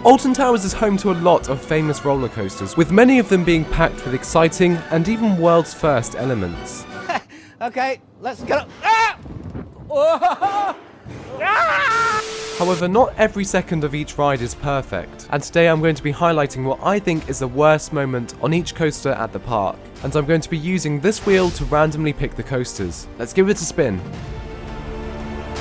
Alton Towers is home to a lot of famous roller coasters, with many of them being packed with exciting and even world's first elements. Okay, let's go. Ah! Oh! Ah! However, not every second of each ride is perfect, and today I'm going to be highlighting what I think is the worst moment on each coaster at the park, and I'm going to be using this wheel to randomly pick the coasters. Let's give it a spin.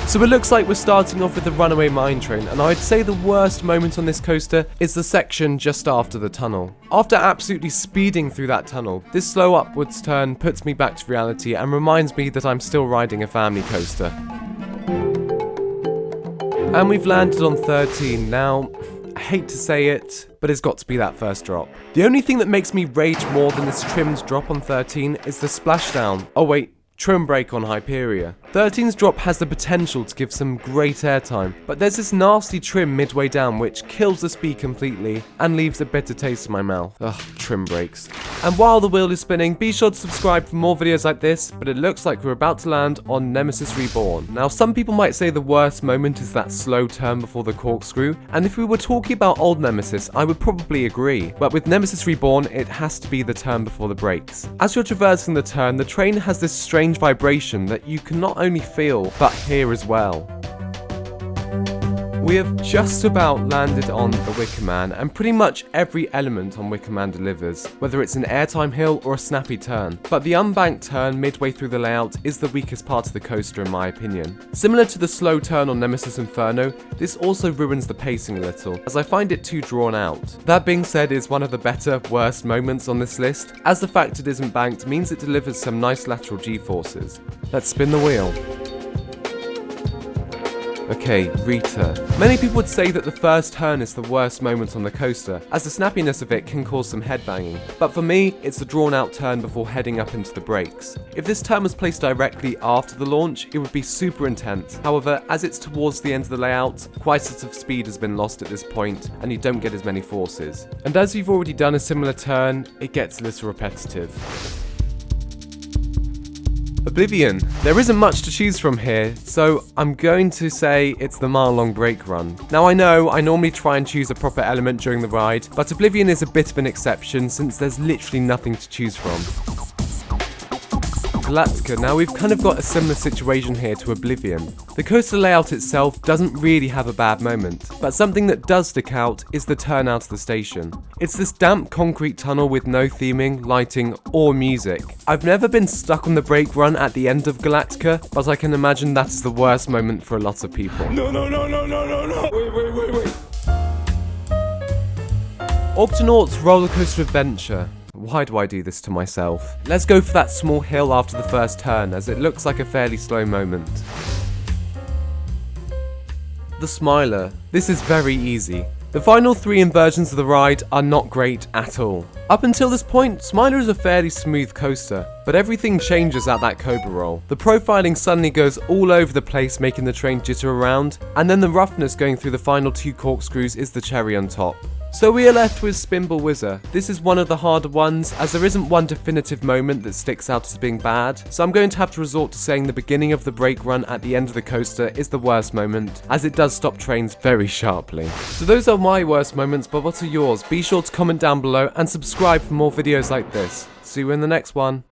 So it looks like we're starting off with the Runaway mine train, and I'd say the worst moment on this coaster is the section just after the tunnel. After absolutely speeding through that tunnel, this slow upwards turn puts me back to reality and reminds me that I'm still riding a family coaster. And we've landed on 13. Now, I hate to say it, but it's got to be that first drop. The only thing that makes me rage more than this trimmed drop on 13 is the splashdown. Oh wait, trim break on Hyperia. 13's drop has the potential to give some great airtime, but there's this nasty trim midway down which kills the speed completely and leaves a bitter taste in my mouth. Ugh, trim breaks. And while the wheel is spinning, be sure to subscribe for more videos like this, but it looks like we're about to land on Nemesis Reborn. Now, some people might say the worst moment is that slow turn before the corkscrew, and if we were talking about old Nemesis, I would probably agree, but with Nemesis Reborn, it has to be the turn before the brakes. As you're traversing the turn, the train has this strange vibration that you can not only feel, but hear as well. We have just about landed on the Wicker Man, and pretty much every element on Wicker Man delivers, whether it's an airtime hill or a snappy turn. But the unbanked turn midway through the layout is the weakest part of the coaster in my opinion. Similar to the slow turn on Nemesis Inferno, this also ruins the pacing a little, as I find it too drawn out. That being said, is one of the better, worst moments on this list, as the fact it isn't banked means it delivers some nice lateral G-forces. Let's spin the wheel. Okay, Rita. Many people would say that the first turn is the worst moment on the coaster, as the snappiness of it can cause some headbanging. But for me, it's the drawn out turn before heading up into the brakes. If this turn was placed directly after the launch, it would be super intense. However, as it's towards the end of the layout, quite a lot of speed has been lost at this point, and you don't get as many forces. And as you've already done a similar turn, it gets a little repetitive. Oblivion. There isn't much to choose from here, so I'm going to say it's the mile-long brake run. Now I know I normally try and choose a proper element during the ride, but Oblivion is a bit of an exception since there's literally nothing to choose from. Galactica. Now we've kind of got a similar situation here to Oblivion. The coaster layout itself doesn't really have a bad moment, but something that does stick out is the turn out of the station. It's this damp concrete tunnel with no theming, lighting, or music. I've never been stuck on the brake run at the end of Galactica, but I can imagine that is the worst moment for a lot of people. No. Wait. Octonauts Rollercoaster Adventure. Why do I do this to myself? Let's go for that small hill after the first turn, as it looks like a fairly slow moment. The Smiler. This is very easy. The final 3 inversions of the ride are not great at all. Up until this point, Smiler is a fairly smooth coaster, but everything changes at that Cobra roll. The profiling suddenly goes all over the place, making the train jitter around, and then the roughness going through the final 2 corkscrews is the cherry on top. So we are left with Spinball Whizzer. This is one of the harder ones, as there isn't one definitive moment that sticks out as being bad, so I'm going to have to resort to saying the beginning of the brake run at the end of the coaster is the worst moment, as it does stop trains very sharply. So those are my worst moments, but what are yours? Be sure to comment down below and subscribe for more videos like this. See you in the next one.